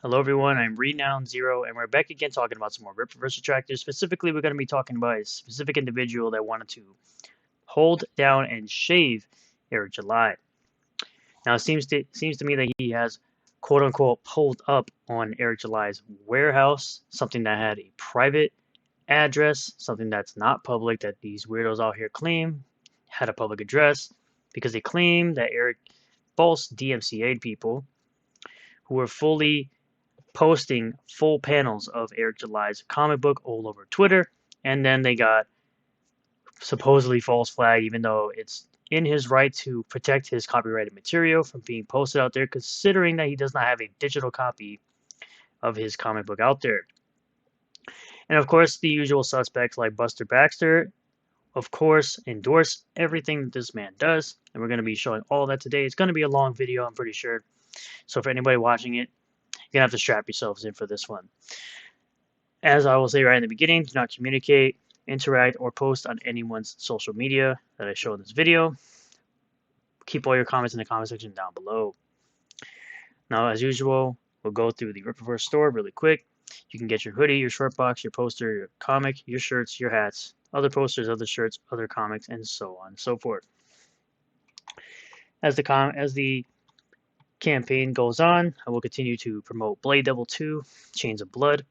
Hello everyone, I'm Renown Zero, and we're back again talking about some more Rippaverse attractors. Specifically, we're going to be talking about a specific individual that wanted to hold down and shave Eric July. Now, it seems to me that he has quote unquote pulled up on Eric July's warehouse, something that had a private address, something that's not public that these weirdos out here claim had a public address because they claim that Eric false DMCA'd people who were fully posting full panels of Eric July's comic book all over Twitter, and then they got supposedly false flagged, even though it's in his right to protect his copyrighted material from being posted out there, considering that he does not have a digital copy of his comic book out there. And of course, the usual suspects like Buster Baxter, of course, endorse everything that this man does, and we're going to be showing all that today. It's going to be a long video, I'm pretty sure. So for anybody watching it, you're going to have to strap yourselves in for this one. As I will say right in the beginning, do not communicate, interact, or post on anyone's social media that I show in this video. Keep all your comments in the comment section down below. Now, as usual, we'll go through the Rippaverse store really quick. You can get your hoodie, your short box, your poster, your comic, your shirts, your hats, other posters, other shirts, other comics, and so on and so forth. As the campaign goes on, I will continue to promote Blade Devil 2, Chains of Blood,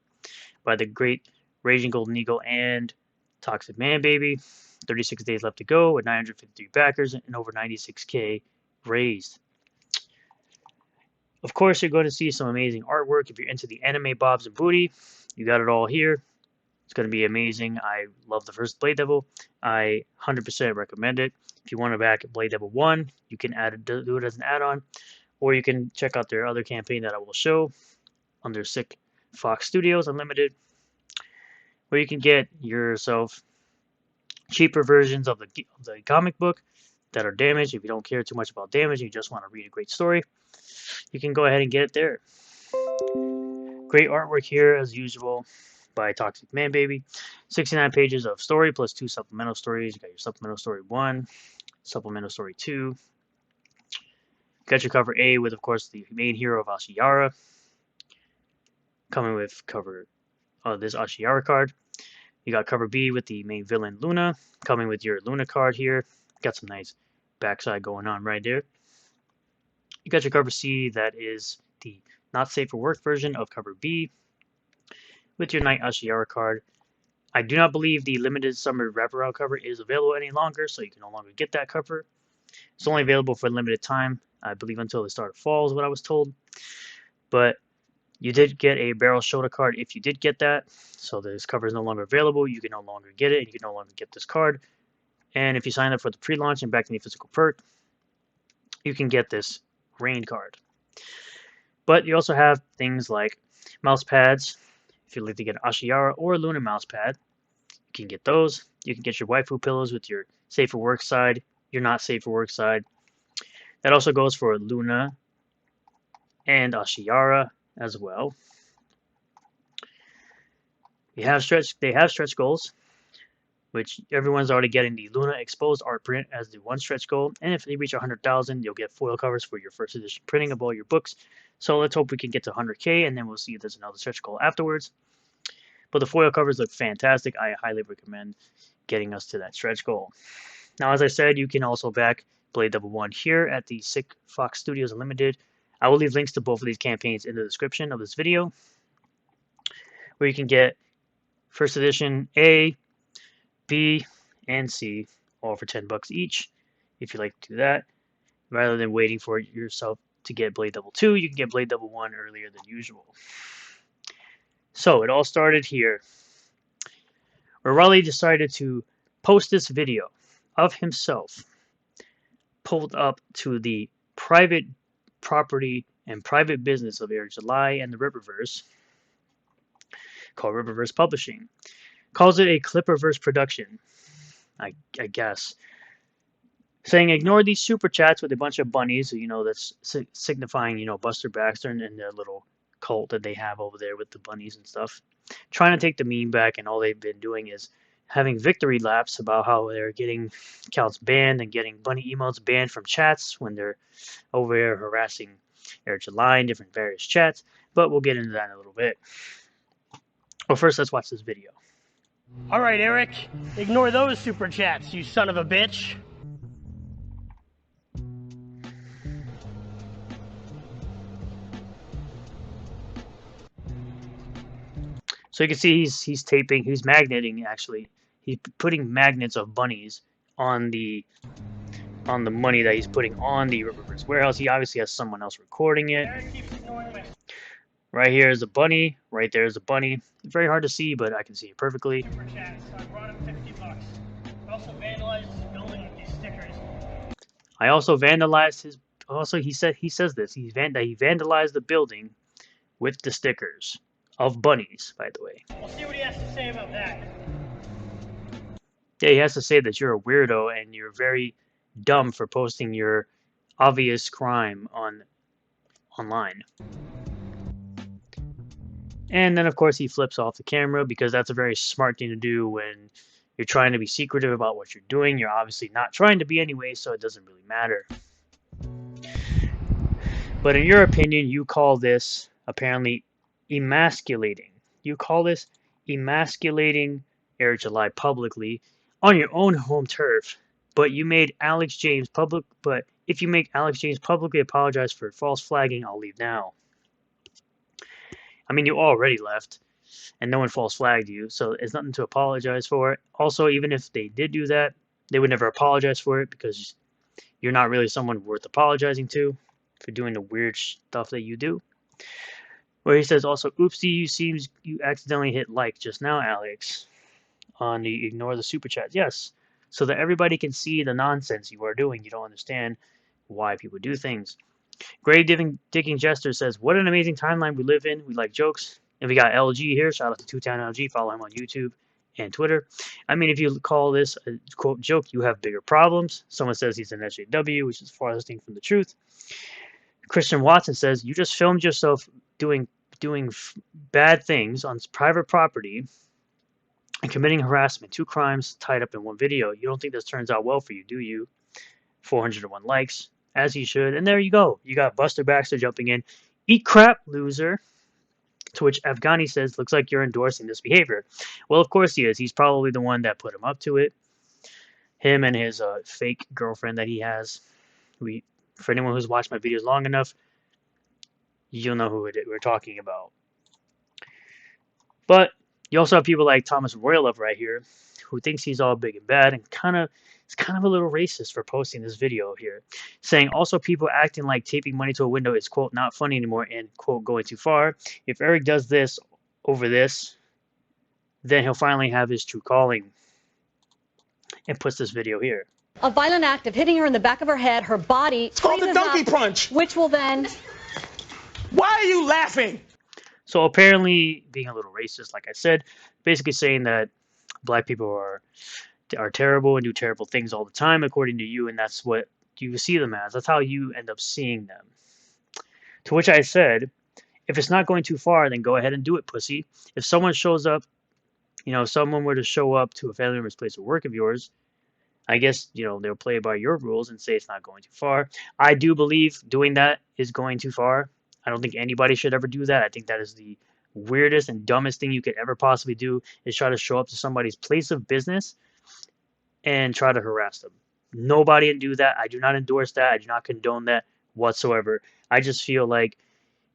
by the great Raging Golden Eagle and Toxic Man Baby. 36 days left to go with 953 backers and over 96k raised. Of course, you're going to see some amazing artwork. If you're into the anime Bobs and Booty, you got it all here. It's going to be amazing. I love the first Blade Devil. I 100% recommend it. If you want to back Blade Devil 1, you can do it as an add-on, or you can check out their other campaign that I will show under Sick Fox Studios Unlimited, where you can get yourself cheaper versions of the comic book that are damaged. If you don't care too much about damage, you just want to read a great story, you can go ahead and get it there. Great artwork here as usual by Toxic Man Baby. 69 pages of story plus 2 supplemental stories. You got your supplemental story 1, supplemental story 2. You got your cover A with, of course, the main hero of Ashiyara, coming with cover this Ashiyara card. You got cover B with the main villain Luna, coming with your Luna card here. Got some nice backside going on right there. You got your cover C, that is the not safe for work version of cover B, with your Knight Ashiyara card. I do not believe the limited summer wraparound cover is available any longer, so you can no longer get that cover. It's only available for a limited time, I believe until the start of fall is what I was told. But you did get a barrel shoulder card if you did get that, so this cover is no longer available. You can no longer get it, and you can no longer get this card. And if you sign up for the pre-launch and back any physical perk, you can get this rain card. But you also have things like mouse pads. If you'd like to get an Ashiyara or Luna mouse pad, you can get those. You can get your waifu pillows with your safe for work side, your not safe for work side. That also goes for Luna and Ashiyara as well. They have stretch goals, which everyone's already getting the Luna exposed art print as the one stretch goal. And if they reach 100,000, you'll get foil covers for your first edition printing of all your books. So let's hope we can get to 100k, and then we'll see if there's another stretch goal afterwards. But the foil covers look fantastic. I highly recommend getting us to that stretch goal. Now, as I said, you can also back Blade Devil 1 here at the Sick Fox Studios Unlimited. I will leave links to both of these campaigns in the description of this video, where you can get first edition A, B, and C, all for $10 each. If you like to do that, rather than waiting for yourself to get Blade Devil 2, you can get Blade Devil 1 earlier than usual. So it all started here, where Raleigh decided to post this video of himself pulled up to the private property and private business of Eric July and the Rippaverse, called Rippaverse Publishing. Calls it a Clipperverse production, I guess. Saying, ignore these super chats with a bunch of bunnies, that's signifying, Buster Baxter and their little cult that they have over there with the bunnies and stuff. Trying to take the meme back, and all they've been doing is having victory laps about how they're getting accounts banned and getting bunny emotes banned from chats when they're over there harassing Eric July in different various chats. but we'll get into that in a little bit. Well, first, let's watch this video. All right, Eric, ignore those super chats, you son of a bitch. So you can see he's taping, he's magneting actually. He's putting magnets of bunnies on the money that he's putting on the Rippaverse Warehouse. He obviously has someone else recording it. Right here is a bunny. Right there is a bunny. It's very hard to see, but I can see it perfectly. Super chats. I brought him $50. Also vandalized his building with these stickers. I also vandalized his. Also, he says this. He vandalized the building with the stickers of bunnies. By the way. We'll see what he has to say about that. Yeah, he has to say that you're a weirdo and you're very dumb for posting your obvious crime online. And then, of course, he flips off the camera because that's a very smart thing to do when you're trying to be secretive about what you're doing. You're obviously not trying to be anyway, so it doesn't really matter. But in your opinion, you call this apparently emasculating. You call this emasculating Eric July publicly on your own home turf. But you made Alex James public. But if you make Alex James publicly apologize for false flagging, I'll leave now. I mean, you already left, and no one false flagged you, so it's nothing to apologize for. Also, even if they did do that, they would never apologize for it because you're not really someone worth apologizing to for doing the weird stuff that you do. Where he says also, oopsie, seems you accidentally hit like just now, Alex, on the ignore the super chat. Yes, so that everybody can see the nonsense you are doing. You don't understand why people do things. Grave Digging Jester says, what an amazing timeline we live in. We like jokes. And we got LG here. Shout out to Two-Town LG. Follow him on YouTube and Twitter. I mean, if you call this a quote joke, you have bigger problems. Someone says he's an SJW, which is farthest thing from the truth. Christian Watson says, you just filmed yourself doing bad things on private property and committing harassment. 2 crimes tied up in one video. You don't think this turns out well for you, do you? 401 likes. As he should. And there you go. You got Buster Baxter jumping in. Eat crap, loser. To which Afghani says, looks like you're endorsing this behavior. Well, of course he is. He's probably the one that put him up to it. Him and his fake girlfriend that he has. For anyone who's watched my videos long enough, you'll know who we're talking about. But you also have people like Thomas Royalove right here, who thinks he's all big and bad and it's kind of a little racist for posting this video here, saying also people acting like taping money to a window is, quote, not funny anymore and, quote, going too far. If Eric does this over this, then he'll finally have his true calling, and puts this video here. A violent act of hitting her in the back of her head, her body. It's called the donkey punch. Which will then... Why are you laughing? So apparently being a little racist, like I said, basically saying that black people are terrible and do terrible things all the time, according to you, and that's what you see them as. That's how you end up seeing them. To which I said, if it's not going too far, then go ahead and do it, pussy. If someone shows up, if someone were to show up to a family member's place of work of yours, I guess, they'll play by your rules and say it's not going too far. I do believe doing that is going too far. I don't think anybody should ever do that. I think that is the weirdest and dumbest thing you could ever possibly do, is try to show up to somebody's place of business and try to harass them. Nobody can do that. I do not endorse that. I do not condone that whatsoever. I just feel like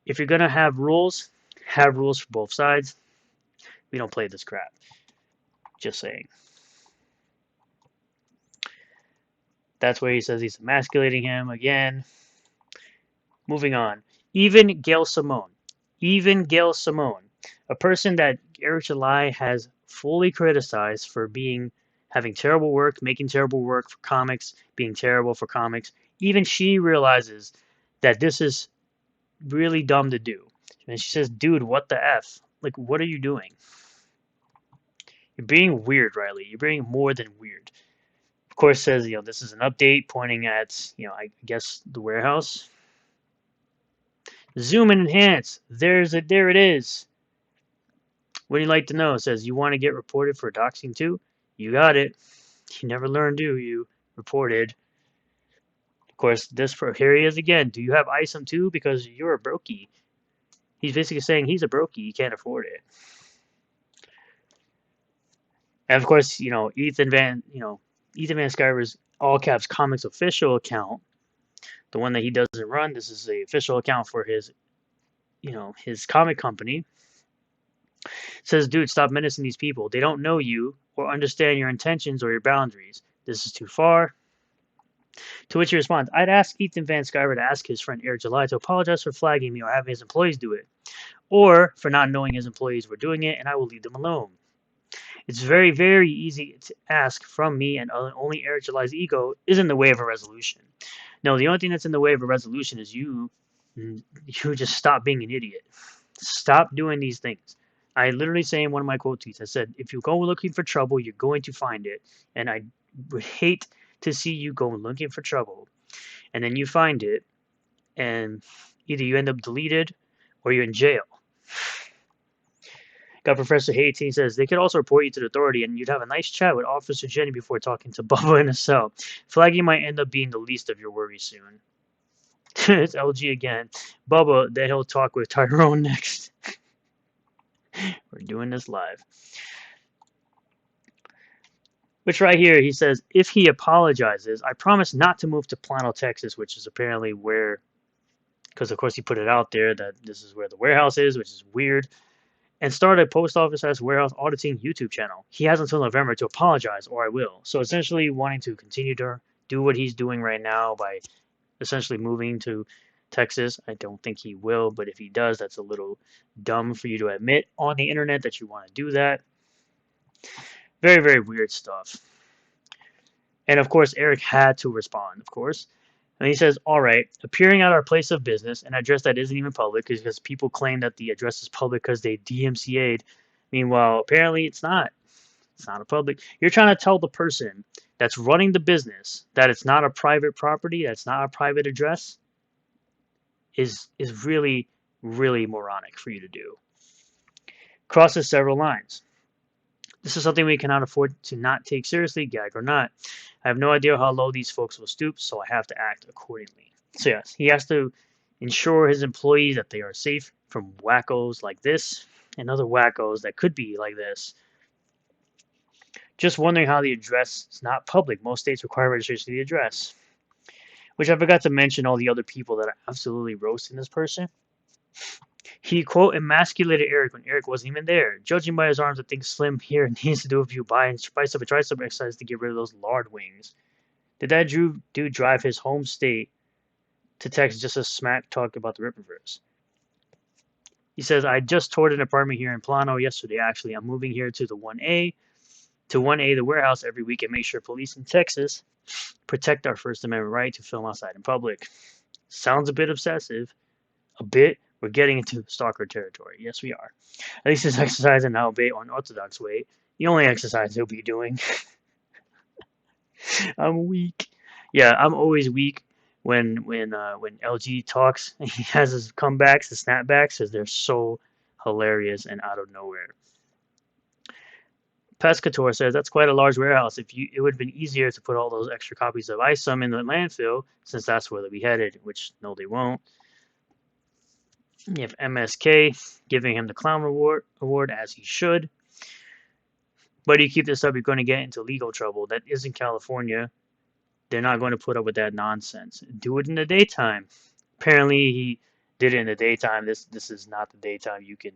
if you're going to have rules for both sides. We don't play this crap. Just saying. That's where he says he's emasculating him again. Moving on. Even Gail Simone, a person that Eric July has fully criticized for having terrible work, making terrible work for comics, being terrible for comics. Even she realizes that this is really dumb to do. And she says, dude, what the F? Like, what are you doing? You're being weird, Riley. You're being more than weird. Of course, says, this is an update pointing at, I guess the warehouse. Zoom and enhance. There it is. What do you like to know? It says, you want to get reported for doxing too? You got it. You never learn, do you? Reported. Of course, here he is again. Do you have ISOM too? Because you're a brokey. He's basically saying he's a brokey. He can't afford it. And of course, Ethan Van Sciver's all caps comics official account, the one that he doesn't run. This is the official account for his comic company. Says, dude, stop menacing these people. They don't know you or understand your intentions or your boundaries. This is too far. To which he responds, I'd ask Ethan Van Sciver to ask his friend Eric July to apologize for flagging me or having his employees do it, or for not knowing his employees were doing it, and I will leave them alone. It's very, very easy to ask from me, and only Eric July's ego is in the way of a resolution. No, the only thing that's in the way of a resolution is you just stop being an idiot. Stop doing these things. I literally say in one of my quote tweets, I said, if you go looking for trouble, you're going to find it. And I would hate to see you go looking for trouble, and then you find it, and either you end up deleted or you're in jail. Got Professor Hayteen says, they could also report you to the authority, and you'd have a nice chat with Officer Jenny before talking to Bubba in a cell. Flagging might end up being the least of your worries soon. It's LG again. Bubba, then he'll talk with Tyrone next. We're doing this live. Which right here, he says, if he apologizes, I promise not to move to Plano, Texas, which is apparently where, because of course he put it out there that this is where the warehouse is, which is weird, and start a post office warehouse auditing YouTube channel. He has until November to apologize, or I will. So essentially wanting to continue to do what he's doing right now by essentially moving to Texas. I don't think he will, but if he does, that's a little dumb for you to admit on the internet that you want to do that. Very, very weird stuff. And of course, Eric had to respond, of course. And he says, all right, appearing at our place of business, an address that isn't even public, because people claim that the address is public because they DMCA'd. Meanwhile, apparently it's not. It's not a public. You're trying to tell the person that's running the business that it's not a private property, that's not a private address, is really, really moronic for you to do. Crosses several lines. This is something we cannot afford to not take seriously, gag or not. I have no idea how low these folks will stoop, so I have to act accordingly. So yes, he has to ensure his employees that they are safe from wackos like this and other wackos that could be like this. Just wondering how the address is not public. Most states require registration of the address. Which I forgot to mention all the other people that are absolutely roasting this person. He, quote, emasculated Eric when Eric wasn't even there. Judging by his arms, I think Slim here needs to do a few bicep and tricep exercises to get rid of those lard wings. Did that dude drive his home state to Texas just to smack talk about the Rippaverse? He says, I just toured an apartment here in Plano yesterday, actually. I'm moving here to the 1A, the warehouse every week, and make sure police in Texas protect our First Amendment right to film outside in public. Sounds a bit obsessive. A bit. We're getting into stalker territory. Yes, we are. At least he's exercising now a bit unorthodox way. The only exercise he'll be doing. I'm weak. Yeah, I'm always weak when LG talks. He has his comebacks, his snapbacks, because they're so hilarious and out of nowhere. Pescator says that's quite a large warehouse. It would have been easier to put all those extra copies of ISOM in the landfill, since that's where they'll be headed. Which no, they won't. You have MSK giving him the clown award as he should. But you keep this up, you're going to get into legal trouble. That is in California. They're not going to put up with that nonsense. Do it in the daytime. Apparently he did it in the daytime. This is not the daytime. You can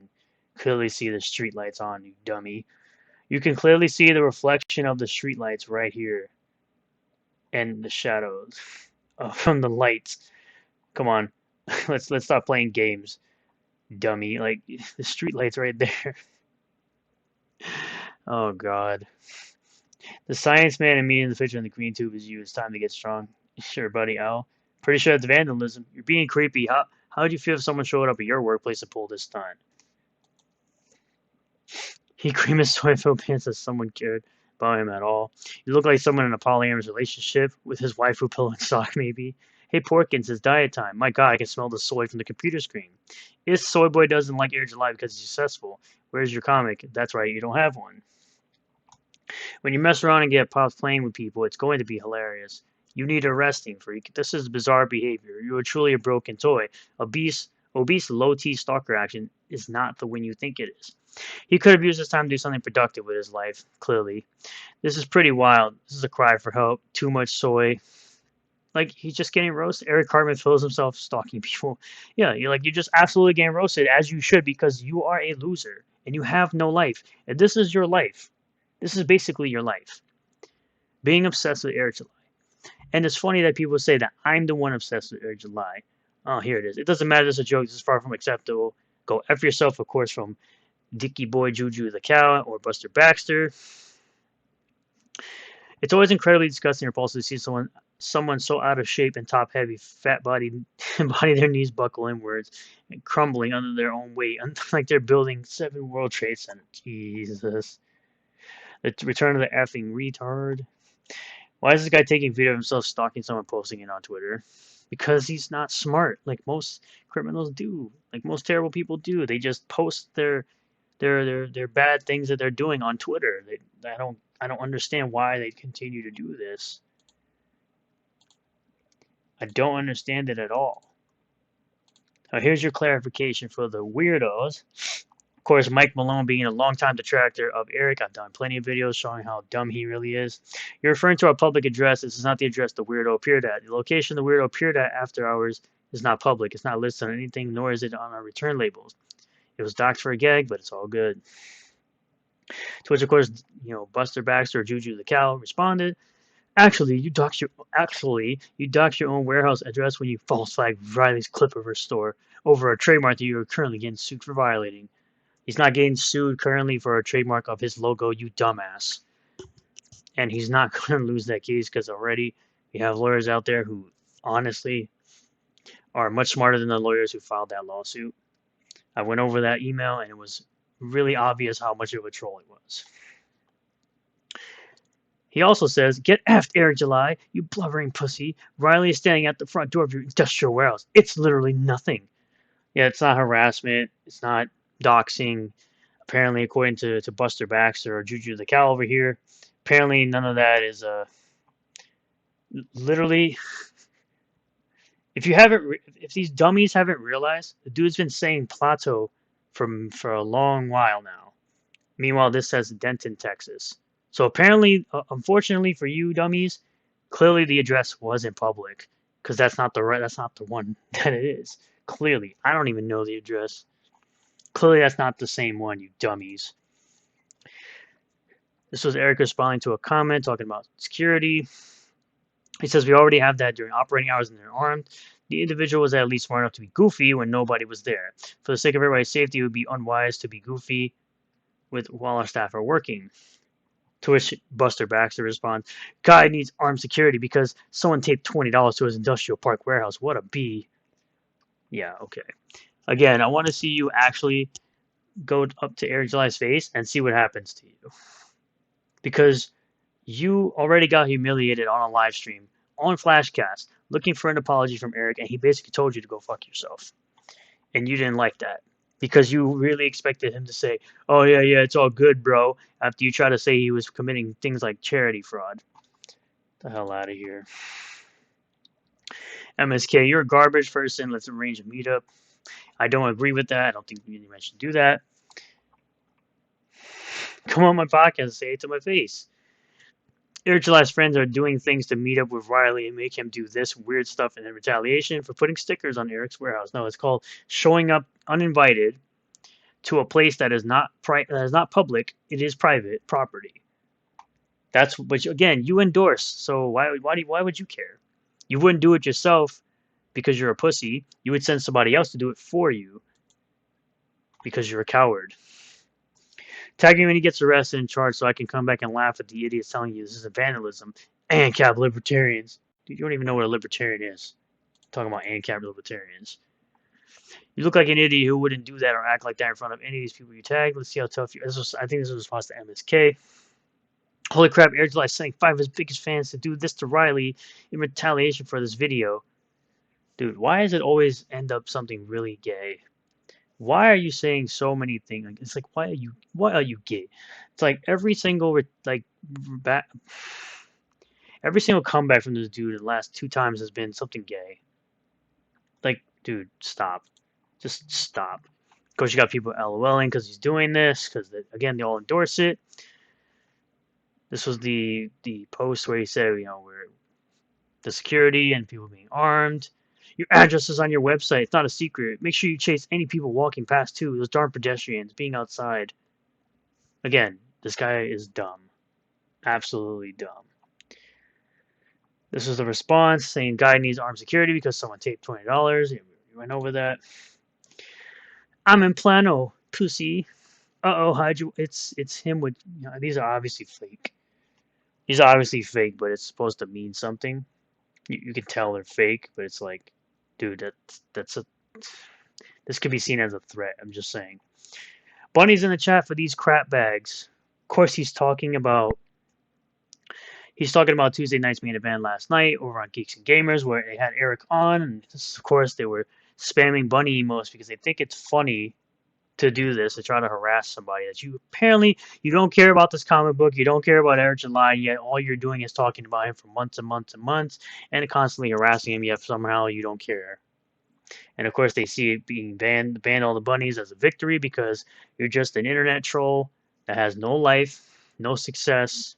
clearly see the street lights on, you dummy. You can clearly see the reflection of the street lights right here. And the shadows from the lights. Come on. Let's stop playing games, dummy. Like, the street lights right there. Oh God. The science man and me in the picture in the green tube is you. It's time to get strong. Sure, buddy, Al. Pretty sure it's vandalism. You're being creepy. How'd you feel if someone showed up at your workplace to pull this stunt? He creamed his soy-filled pants as someone cared about him at all. You look like someone in a polyamorous relationship with his wife who pillow and sock, maybe. Hey, Porkins, it's diet time. My God, I can smell the soy from the computer screen. If Soy Boy doesn't like Air July because he's successful, where's your comic? That's right, you don't have one. When you mess around and get popped playing with people, it's going to be hilarious. You need a resting freak. This is bizarre behavior. You are truly a broken toy. A beast Obese, low-T stalker action is not the win you think it is. He could have used this time to do something productive with his life, clearly. This is pretty wild. This is a cry for help. Too much soy. Like, he's just getting roasted. Eric Cartman feels himself stalking people. Yeah, you're just absolutely getting roasted, as you should, because you are a loser, and you have no life. And this is your life. This is basically your life. Being obsessed with Eric July. And it's funny that people say that I'm the one obsessed with Eric July. Oh, here it is. It doesn't matter. It's a joke. This is far from acceptable. Go F yourself, of course, from Dicky Boy Juju the Cow or Buster Baxter. It's always incredibly disgusting and repulsive to see someone so out of shape and top heavy, fat body, their knees buckle inwards and crumbling under their own weight, like they're building 7 World Trade Center. Jesus. The return of the effing retard. Why is this guy taking video of himself stalking someone, posting it on Twitter? Because he's not smart, like most criminals do, like most terrible people do. They just post their bad things that they're doing on Twitter. I don't understand why they continue to do this. I don't understand it at all. Now here's your clarification for the weirdos. Of course, Mike Malone being a longtime detractor of Eric. I've done plenty of videos showing how dumb he really is. You're referring to our public address. This is not the address the weirdo appeared at. The location the weirdo appeared at after hours is not public. It's not listed on anything, nor is it on our return labels. It was docked for a gag, but it's all good. To which, of course, Buster Baxter or Juju the Cow responded, Actually, you doxed your own warehouse address when you false flagged Riley's Clipperverse store over a trademark that you are currently getting sued for violating. He's not getting sued currently for a trademark of his logo, you dumbass. And he's not going to lose that case because already we have lawyers out there who honestly are much smarter than the lawyers who filed that lawsuit. I went over that email and it was really obvious how much of a troll it was. He also says, Get effed, Eric July, you blubbering pussy. Riley is standing at the front door of your industrial warehouse. It's literally nothing. Yeah, it's not harassment. It's not doxing. Apparently, according to Buster Baxter or Juju the Cow over here, apparently none of that is literally. If these dummies haven't realized, the dude's been saying Plateau for a long while now. Meanwhile, this says Denton, Texas. So apparently, unfortunately for you dummies, clearly the address wasn't public because that's not the one that it is. Clearly, I don't even know the address. Clearly, that's not the same one, you dummies. This was Eric responding to a comment talking about security. He says, we already have that during operating hours and they're armed. The individual was at least smart enough to be goofy when nobody was there. For the sake of everybody's safety, it would be unwise to be goofy while our staff are working. To which Buster Baxter responds, Guy needs armed security because someone taped $20 to his industrial park warehouse. What a B. Yeah, okay. Again, I want to see you actually go up to Eric July's face and see what happens to you. Because you already got humiliated on a live stream, on Flashcast, looking for an apology from Eric, and he basically told you to go fuck yourself. And you didn't like that. Because you really expected him to say, oh, yeah, it's all good, bro, after you try to say he was committing things like charity fraud. Get the hell out of here. MSK, you're a garbage person. Let's arrange a meetup. I don't agree with that. I don't think anyone should do that. Come on my podcast and say it to my face. Eric July's friends are doing things to meet up with Riley and make him do this weird stuff in retaliation for putting stickers on Eric's warehouse. No, it's called showing up uninvited to a place that is not public. It is private property. That's which again you endorse. So why would you care? You wouldn't do it yourself because you're a pussy. You would send somebody else to do it for you because you're a coward. Tag me when he gets arrested and charged so I can come back and laugh at the idiots telling you this is vandalism. ANCAP libertarians. Dude, you don't even know what a libertarian is. I'm talking about ANCAP libertarians. You look like an idiot who wouldn't do that or act like that in front of any of these people you tag. Let's see how tough you are. I think this was a response to MSK. Holy crap, Eric July sending 5 of his biggest fans to do this to Riley in retaliation for this video. Dude, why does it always end up something really gay? Why are you saying so many things? It's like, why are you gay? It's like every single comeback from this dude in the last 2 times has been something gay. Like, dude, stop. Just stop. Of course, you got people LOLing because he's doing this, because, again, they all endorse it. This was the post where he said, we're the security and people being armed. Your address is on your website. It's not a secret. Make sure you chase any people walking past, too. Those darn pedestrians being outside. Again, this guy is dumb. Absolutely dumb. This was the response saying guy needs armed security because someone taped $20. We went over that. I'm in plano, pussy. Uh-oh, hide you. It's him with, these are obviously fake. These are obviously fake, but it's supposed to mean something. You can tell they're fake, but it's like, dude, this could be seen as a threat. I'm just saying. Bunny's in the chat for these crap bags. Of course, he's talking about Tuesday night's main event last night over on Geeks and Gamers, where they had Eric on, and of course they were spamming bunny emotes because they think it's funny to do this, to try to harass somebody that you don't care about this comic book, you don't care about Eric July, yet all you're doing is talking about him for months and months and months, and constantly harassing him, yet somehow you don't care. And of course they see it being banned all the bunnies as a victory because you're just an internet troll that has no life, no success.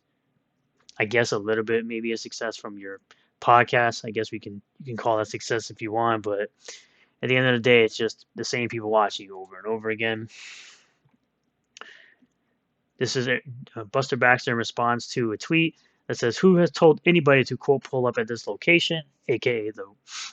I guess a little bit, maybe a success from your podcast. I guess you can call that success if you want, but at the end of the day, it's just the same people watching you over and over again. This is Buster Baxter in response to a tweet that says, "Who has told anybody to, quote, pull up at this location, aka the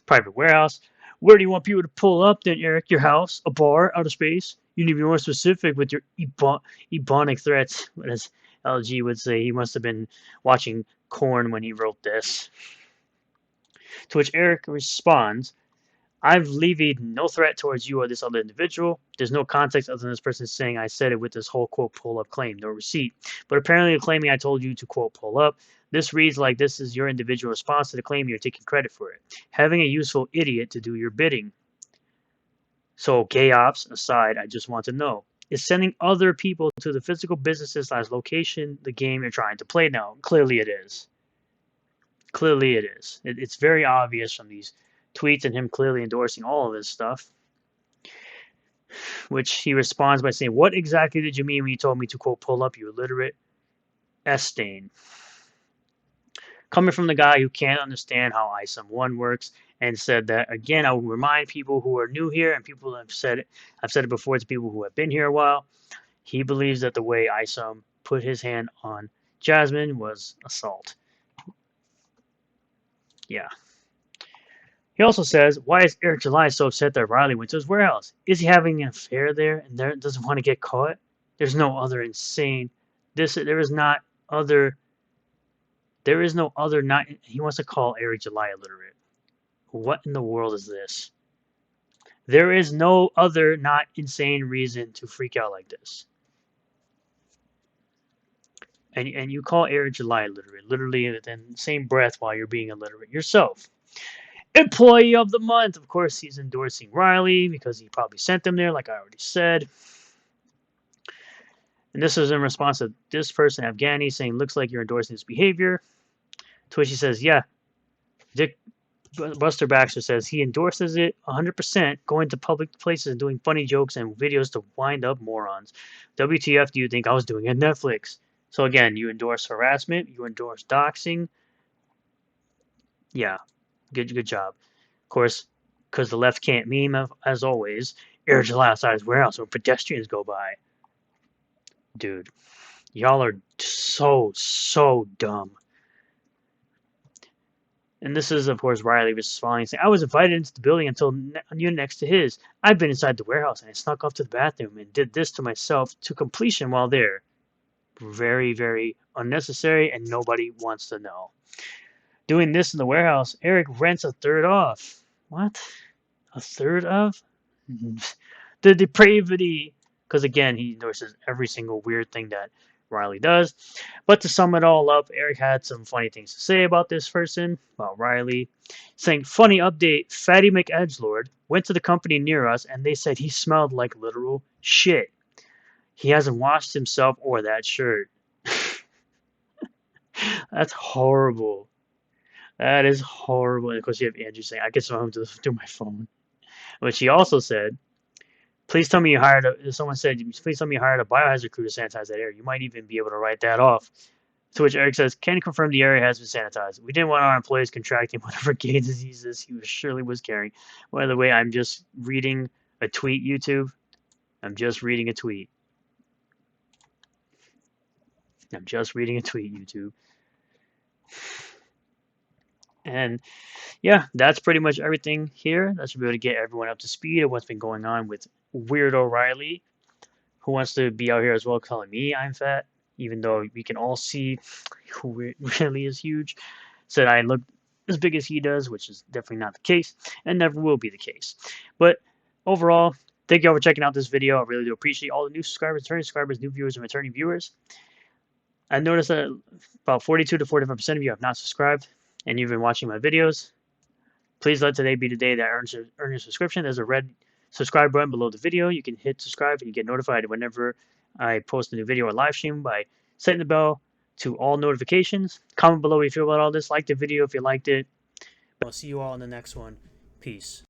private warehouse? Where do you want people to pull up then, Eric? Your house? A bar? Outer space? You need to be more specific with your ebonic threats." As LG would say, he must have been watching Korn when he wrote this. To which Eric responds, "I've levied no threat towards you or this other individual. There's no context other than this person saying I said it with this whole, quote, pull up claim, no receipt. But apparently claiming I told you to, quote, pull up. This reads like this is your individual response to the claim. You're taking credit for it. Having a useful idiot to do your bidding. So, gay ops aside, I just want to know, is sending other people to the physical businesses / location the game you're trying to play now? Clearly it is. Clearly it is. It's very obvious from these tweets and him clearly endorsing all of this stuff. Which he responds by saying, "What exactly did you mean when you told me to, quote, pull up, you illiterate S-stain?" Coming from the guy who can't understand how ISOM 1 works, and said that, again, I will remind people who are new here and people that I've said it before to people who have been here a while. He believes that the way ISOM put his hand on Jasmine was assault. Yeah. He also says, "Why is Eric July so upset that Riley went to his warehouse? Is he having an affair there and doesn't want to get caught? There's no other insane. He wants to call Eric July illiterate. What in the world is this? There is no other not insane reason to freak out like this. And you call Eric July illiterate, literally in the same breath while you're being illiterate yourself. Employee of the month. Of course, he's endorsing Riley because he probably sent them there, like I already said. And this is in response to this person, Afghani, saying, "Looks like you're endorsing this behavior." To which he says, "Yeah." Buster Baxter says he endorses it 100%, going to public places and doing funny jokes and videos to wind up morons. WTF do you think I was doing at Netflix? So again, you endorse harassment, you endorse doxing. Yeah, good job. Of course, because the left can't meme, as always, Eric July outside his warehouse where pedestrians go by. Dude, y'all are so dumb. And this is, of course, Riley responding, saying, "I was invited into the building until unit next to his. I've been inside the warehouse, and I snuck off to the bathroom and did this to myself to completion while there." Very, very unnecessary, and nobody wants to know. Doing this in the warehouse, Eric rents a third off. What? A third of? The depravity. Because, again, he endorses every single weird thing that Riley does. But to sum it all up, Eric had some funny things to say about this person, about Riley, saying, "Funny update, Fatty McEdgelord went to the company near us and they said he smelled like literal shit. He hasn't washed himself or that shirt." That's horrible. That is horrible. And of course, you have Andrew saying, "I can smell him through my phone." Which he also said, Please tell me you hired someone said, please tell me you hired a biohazard crew to sanitize that area. You might even be able to write that off. To which Eric says, can confirm the area has been sanitized. We didn't want our employees contracting whatever gay diseases he surely was carrying. By the way, I'm just reading a tweet, YouTube. I'm just reading a tweet. I'm just reading a tweet, YouTube. And yeah, that's pretty much everything here. That should be able to get everyone up to speed of what's been going on with Weirdo Riley, who wants to be out here as well calling me I'm fat, even though we can all see who really is huge. Said I look as big as he does, which is definitely not the case and never will be the case. But overall, thank you all for checking out this video. I really do appreciate all the new subscribers, returning subscribers, new viewers, and returning viewers. I noticed that about 42 to 45% of you have not subscribed and you've been watching my videos. Please let today be the day that earns your subscription. There's a red subscribe button below the video. You can hit subscribe and you get notified whenever I post a new video or live stream by setting the bell to all notifications. Comment below what you feel about all this. Like the video if you liked it. I'll see you all in the next one. Peace.